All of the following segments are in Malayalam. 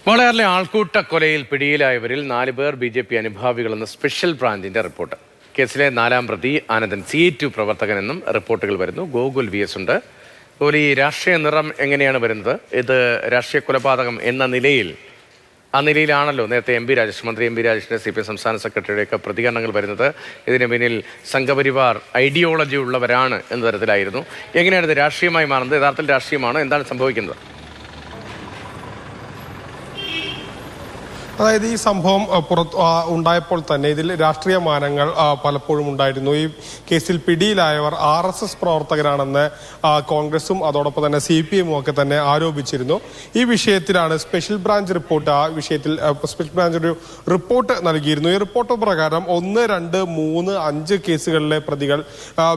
വാളയാറിലെ ആൾക്കൂട്ട കൊലയിൽ പിടിയിലായവരിൽ 4 പേർ BJP അനുഭാവികളെന്ന് സ്പെഷ്യൽ ബ്രാഞ്ചിന്റെ റിപ്പോർട്ട്. കേസിലെ 4ാം പ്രതി ആനന്ദൻ CA2 പ്രവർത്തകനെന്നും റിപ്പോർട്ടുകൾ വരുന്നു. ഗോകുൽ VS ഉണ്ട്. അതുപോലെ ഈ രാഷ്ട്രീയ നിറം എങ്ങനെയാണ് വരുന്നത്? ഇത് രാഷ്ട്രീയ കൊലപാതകം എന്ന നിലയിലാണല്ലോ നേരത്തെ മന്ത്രി എം പി രാജേഷിന്റെ CPM സംസ്ഥാന സെക്രട്ടറിയുടെയൊക്കെ പ്രതികരണങ്ങൾ വരുന്നത്. ഇതിന് പിന്നിൽ സംഘപരിവാർ ഐഡിയോളജി ഉള്ളവരാണ് എന്ന തരത്തിലായിരുന്നു. എങ്ങനെയാണ് ഇത് രാഷ്ട്രീയമായി മാറുന്നത്? യഥാർത്ഥത്തിൽ രാഷ്ട്രീയമാണോ? എന്താണ് സംഭവിക്കുന്നത്? അതായത് ഈ സംഭവം ഉണ്ടായപ്പോൾ തന്നെ ഇതിൽ രാഷ്ട്രീയ മാനങ്ങൾ പലപ്പോഴും ഉണ്ടായിരുന്നു. ഈ കേസിൽ പിടിയിലായവർ RSS പ്രവർത്തകരാണെന്ന് കോൺഗ്രസും അതോടൊപ്പം തന്നെ CPM ഒക്കെ തന്നെ ആരോപിച്ചിരുന്നു. ഈ വിഷയത്തിലാണ് special branch report special branch ഒരു റിപ്പോർട്ട് നൽകിയിരുന്നു. ഈ റിപ്പോർട്ട് പ്രകാരം 1, 2, 3, 5 കേസുകളിലെ പ്രതികൾ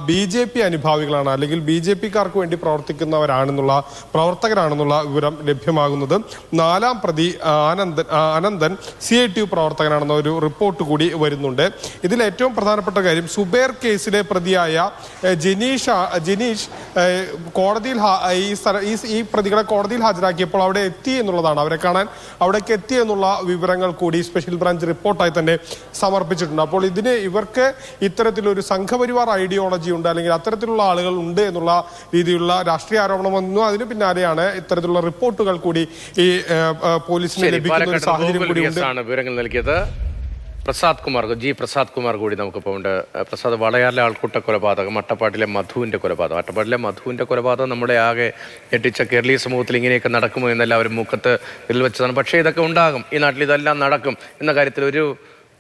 BJP അനുഭാവികളാണ്, അല്ലെങ്കിൽ BJPക്കാർക്ക് വേണ്ടി പ്രവർത്തകരാണെന്നുള്ള വിവരം ലഭ്യമാകുന്നത്. 4ാം പ്രതി അനന്തൻ CA2 പ്രവർത്തകനാണെന്ന ഒരു റിപ്പോർട്ട് കൂടി വരുന്നുണ്ട്. ഇതിൽ ഏറ്റവും പ്രധാനപ്പെട്ട കാര്യം, സുബേർ കേസിലെ പ്രതിയായ ജിനീഷ് കോടതിയിൽ ഈ പ്രതികളെ കോടതിയിൽ ഹാജരാക്കിയപ്പോൾ അവിടെ എത്തി എന്നുള്ളതാണ്. അവരെ കാണാൻ അവിടേക്ക് എത്തി എന്നുള്ള വിവരങ്ങൾ കൂടി സ്പെഷ്യൽ ബ്രാഞ്ച് റിപ്പോർട്ടായി തന്നെ സമർപ്പിച്ചിട്ടുണ്ട്. അപ്പോൾ ഇവർക്ക് ഇത്തരത്തിലൊരു സംഘപരിവാർ ഐഡിയോളജി ഉണ്ട്, അല്ലെങ്കിൽ അത്തരത്തിലുള്ള ആളുകൾ ഉണ്ട് എന്നുള്ള രീതിയിലുള്ള രാഷ്ട്രീയ ആരോപണം വന്നു. അതിന് പിന്നാലെയാണ് ഇത്തരത്തിലുള്ള റിപ്പോർട്ടുകൾ കൂടി ഈ പോലീസിന് ലഭിക്കുന്ന ഒരു സാഹചര്യം കൂടി വിവരങ്ങൾ നൽകിയത്. പ്രസാദ് കുമാർ കൂടി നമുക്കിപ്പോൾ ഉണ്ട്. പ്രസാദ്, വാളയാറിലെ ആൾക്കൂട്ട കൊലപാതകം, അട്ടപ്പാടിലെ മധുവിന്റെ കൊലപാതകം നമ്മുടെ ആകെ ഞെട്ടിച്ച കേരളീയ സമൂഹത്തിൽ ഇങ്ങനെയൊക്കെ നടക്കുമോ എന്നെല്ലാവരും മുഖത്ത് വെച്ചതാണ്. പക്ഷേ ഇതൊക്കെ ഉണ്ടാകും, ഈ നാട്ടിൽ ഇതെല്ലാം നടക്കും എന്ന കാര്യത്തിൽ ഒരു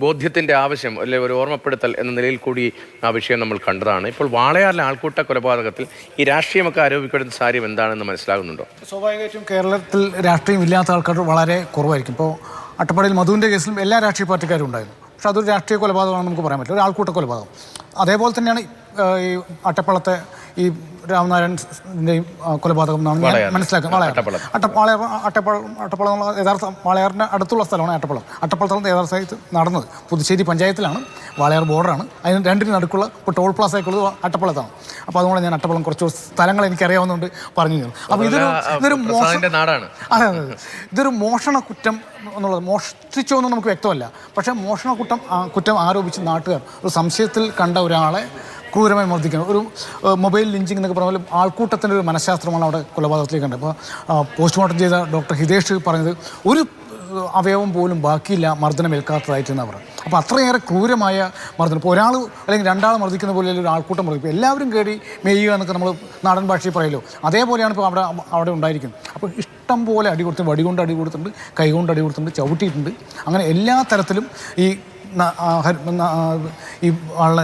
ബോധ്യത്തിന്റെ ആവശ്യം, അല്ലെങ്കിൽ ഒരു ഓർമ്മപ്പെടുത്തൽ എന്ന നിലയിൽ കൂടി ആ വിഷയം നമ്മൾ കണ്ടതാണ്. ഇപ്പോൾ വാളയാറിലെ ആൾക്കൂട്ട കൊലപാതകത്തിൽ ഈ രാഷ്ട്രീയമൊക്കെ ആരോപിക്കുന്ന സാര്യം എന്താണെന്ന് മനസ്സിലാകുന്നുണ്ടോ? സ്വാഭാവികമായിട്ടും കേരളത്തിൽ രാഷ്ട്രീയം ഇല്ലാത്ത ആൾക്കാർ വളരെ കുറവായിരിക്കും. ഇപ്പോൾ അട്ടപ്പാടിയിൽ മധുവിൻ്റെ കേസിലും എല്ലാ രാഷ്ട്രീയ പാർട്ടിക്കാരും ഉണ്ടായിരുന്നു. പക്ഷെ അതൊരു രാഷ്ട്രീയ കൊലപാതകമാണെന്ന് നമുക്ക് പറയാൻ പറ്റില്ല, ഒരു ആൾക്കൂട്ട കൊലപാതകം. അതേപോലെ തന്നെയാണ് ഈ അട്ടപ്പാളത്തെ ഈ രാമനാരായണൻ്റെയും കൊലപാതകം എന്നാണ് ഞാൻ മനസ്സിലാക്കുന്നത്. അട്ടപ്പാളം എന്നുള്ള യഥാർത്ഥ വാളയാറിൻ്റെ അടുത്തുള്ള സ്ഥലമാണ് അട്ടപ്പാളത്താണ് യഥാർത്ഥമായിട്ട് നടന്നത്. പുതുശ്ശേരി പഞ്ചായത്തിലാണ്, വാളയാർ ബോർഡറാണ്. അതിന് രണ്ടിന് നടുക്കുള്ള ഇപ്പോൾ ടോൾ പ്ലാസയൊക്കെയുള്ളത് അട്ടപ്പാളത്താണ്. അപ്പോൾ അതുകൊണ്ട് ഞാൻ അട്ടപ്പാളം കുറച്ച് സ്ഥലങ്ങൾ എനിക്കറിയാവുന്നതുകൊണ്ട് പറഞ്ഞു. അപ്പോൾ ഇതൊരു മോഷണ കുറ്റം എന്നുള്ളത്, മോഷ്ടിച്ചോ എന്ന് നമുക്ക് വ്യക്തമല്ല. പക്ഷേ മോഷണ കുറ്റം ആരോപിച്ച് നാട്ടുകാർ ഒരു സംശയത്തിൽ കണ്ട ഒരാളെ ക്രൂരമായി മർദ്ദിക്കണം, ഒരു മൊബൈൽ ലിഞ്ചിങ് എന്നൊക്കെ പറഞ്ഞാൽ ആൾക്കൂട്ടത്തിൻ്റെ ഒരു മനഃശാസ്ത്രമാണ് അവിടെ കൊലപാതകത്തിലേക്ക് കണ്ടത്. അപ്പോൾ പോസ്റ്റ്മോർട്ടം ചെയ്ത ഡോക്ടർ ഹിതേഷ് പറഞ്ഞത് ഒരു അവയവം പോലും ബാക്കിയില്ല മർദ്ദനമേൽക്കാത്തതായിട്ടെന്നാണ് പറഞ്ഞത്. അപ്പോൾ അത്രയേറെ ക്രൂരമായ മർദ്ദനം. ഇപ്പോൾ ഒരാൾ അല്ലെങ്കിൽ 2 ആൾ മർദ്ദിക്കുന്ന പോലെ ഒരു ആൾക്കൂട്ടം മർദ്ദിക്കും, എല്ലാവരും കേടി മേയുക എന്നൊക്കെ നമ്മൾ നാടൻ ഭാഷയിൽ പറയല്ലോ, അതേപോലെയാണ് ഇപ്പോൾ അവിടെ ഉണ്ടായിരിക്കുന്നത്. അപ്പോൾ ഇഷ്ടം പോലെ അടി കൊടുത്തിട്ടുണ്ട്, വടികൊണ്ട് അടി കൊടുത്തിട്ടുണ്ട്, കൈകൊണ്ട് അടി കൊടുത്തിട്ടുണ്ട്, ചവിട്ടിയിട്ടുണ്ട്. അങ്ങനെ എല്ലാ തരത്തിലും ഈ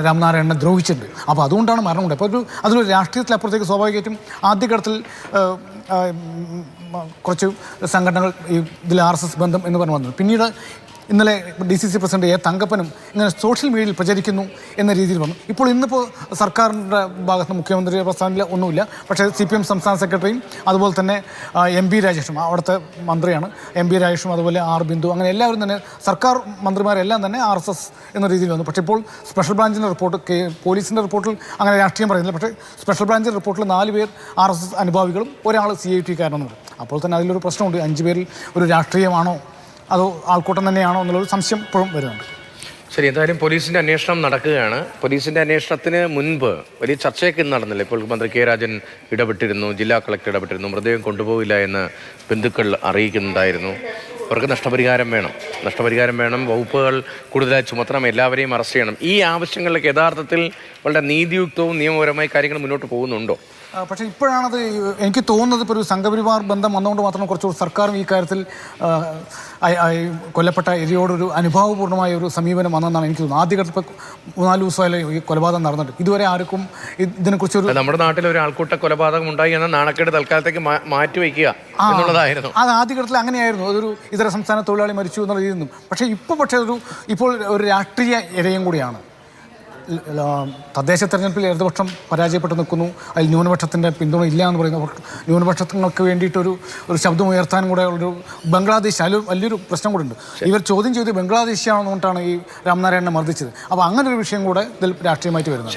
രാമനാരായണനെ ദ്രോഹിച്ചിട്ടുണ്ട്. അപ്പോൾ അതുകൊണ്ടാണ് മരണമുണ്ട്. അപ്പോൾ അതിലൊരു രാഷ്ട്രീയത്തിലപ്പുറത്തേക്ക് സ്വാഭാവികമായിട്ടും ആദ്യഘട്ടത്തിൽ കുറച്ച് സംഘടനകൾ ഇതിൽ RSS ബന്ധം എന്ന് പറഞ്ഞു വന്നത്. പിന്നീട് ഇന്നലെ DCC പ്രസിഡന്റ് തങ്കപ്പനും ഇങ്ങനെ സോഷ്യൽ മീഡിയയിൽ പ്രചരിക്കുന്നു എന്ന രീതിയിൽ വന്നു. ഇന്നിപ്പോൾ സർക്കാരിൻ്റെ ഭാഗത്ത് മുഖ്യമന്ത്രിയുടെ പ്രസ്ഥാനത്തിൽ ഒന്നുമില്ല. പക്ഷേ CPM സംസ്ഥാന സെക്രട്ടറിയും അതുപോലെ തന്നെ MP രാജേഷും, അവിടുത്തെ മന്ത്രിയാണ് MP രാജേഷും, അതുപോലെ ബിന്ദു, അങ്ങനെ എല്ലാവരും തന്നെ സർക്കാർ മന്ത്രിമാരെല്ലാം തന്നെ RSS എന്ന രീതിയിൽ വന്നു. പക്ഷേ ഇപ്പോൾ സ്പെഷ്യൽ ബ്രാഞ്ചിൻ്റെ റിപ്പോർട്ട്, പോലീസിൻ്റെ റിപ്പോർട്ടിൽ അങ്ങനെ രാഷ്ട്രീയം പറയുന്നില്ല. പക്ഷേ സ്പെഷ്യൽ ബ്രാഞ്ചിൻ്റെ റിപ്പോർട്ടിൽ 4 പേർ RSS അനുഭാവികളും ഒരാൾ CA2 കാരനെന്ന് പറയും. അപ്പോൾ തന്നെ അതിലൊരു പ്രശ്നമുണ്ട്. 5 പേരിൽ ഒരു രാഷ്ട്രീയമാണോ അതോ ആൾക്കൂട്ടം തന്നെയാണോ എന്നുള്ളൊരു സംശയം ഇപ്പോഴും വരുന്നുണ്ട്. ശരി, എന്തായാലും പോലീസിന്റെ അന്വേഷണം നടക്കുകയാണ്. പോലീസിന്റെ അന്വേഷണത്തിന് മുൻപ് വലിയ ചർച്ചയൊക്കെ നടന്നില്ല. ഇപ്പോൾ മന്ത്രി K രാജൻ ഇടപെട്ടിരുന്നു, ജില്ലാ കളക്ടർ ഇടപെട്ടിരുന്നു. മൃതദേഹം കൊണ്ടുപോകില്ല എന്ന് ബന്ധുക്കൾ അറിയിക്കുന്നുണ്ടായിരുന്നു. അവർക്ക് നഷ്ടപരിഹാരം വേണം, വകുപ്പുകൾ കൂടുതലായി ചുമത്തണം, എല്ലാവരെയും അറസ്റ്റ് ചെയ്യണം. ഈ ആവശ്യങ്ങളിലേക്ക് യഥാർത്ഥത്തിൽ വളരെ നീതിയുക്തവും നിയമപരമായ കാര്യങ്ങൾ മുന്നോട്ട് പോകുന്നുണ്ടോ? പക്ഷേ ഇപ്പോഴാണത് എനിക്ക് തോന്നുന്നത്, ഇപ്പോൾ ഒരു സംഘപരിവാർ ബന്ധം വന്നുകൊണ്ട് മാത്രം കുറച്ചുകൂടി സർക്കാരും ഈ കാര്യത്തിൽ കൊല്ലപ്പെട്ട ഇരയോടൊരു അനുഭാവപൂർണ്ണമായ ഒരു സമീപനം വന്നെന്നാണ് എനിക്ക് തോന്നുന്നത്. ആദ്യഘട്ടത്തിൽ ഇപ്പോൾ 4 ദിവസമായാലും ഈ കൊലപാതകം നടന്നിട്ട് ഇതുവരെ ആർക്കും ഇതിനെക്കുറിച്ചൊരു, നമ്മുടെ നാട്ടിൽ ഒരു ആൾക്കൂട്ട കൊലപാതകം ഉണ്ടായി എന്ന നാണക്കേട് തൽക്കാലത്തേക്ക് മാറ്റിവെക്കുക എന്നുള്ളതായിരുന്നു. അത് ആദ്യഘട്ടത്തിൽ അങ്ങനെയായിരുന്നു, അതൊരു ഇതര സംസ്ഥാന തൊഴിലാളി മരിച്ചു എന്നുള്ള രീതിയിൽ നിന്നും. പക്ഷേ ഇപ്പോൾ ഒരു രാഷ്ട്രീയ ഇരയും കൂടിയാണ്. തദ്ദേശ തെരഞ്ഞെടുപ്പിൽ ഇടതുപക്ഷം പരാജയപ്പെട്ട് നിൽക്കുന്നു. അതിൽ ന്യൂനപക്ഷത്തിൻ്റെ പിന്തുണ ഇല്ല എന്ന് പറയുന്നു. ന്യൂനപക്ഷങ്ങൾക്ക് വേണ്ടിയിട്ടൊരു ശബ്ദം ഉയർത്താനും കൂടെ ഒരു ബംഗ്ലാദേശ്, അതിൽ വലിയൊരു പ്രശ്നം കൂടെ ഉണ്ട്. ഇവർ ചോദ്യം ചെയ്ത് ബംഗ്ലാദേശിയാണെന്നുകൊണ്ടാണ് ഈ രാമനാരായണനെ മർദ്ദിച്ചത്. അപ്പോൾ അങ്ങനെ ഒരു വിഷയം കൂടെ ഇതിൽ രാഷ്ട്രീയമായിട്ട് വരുന്നത്.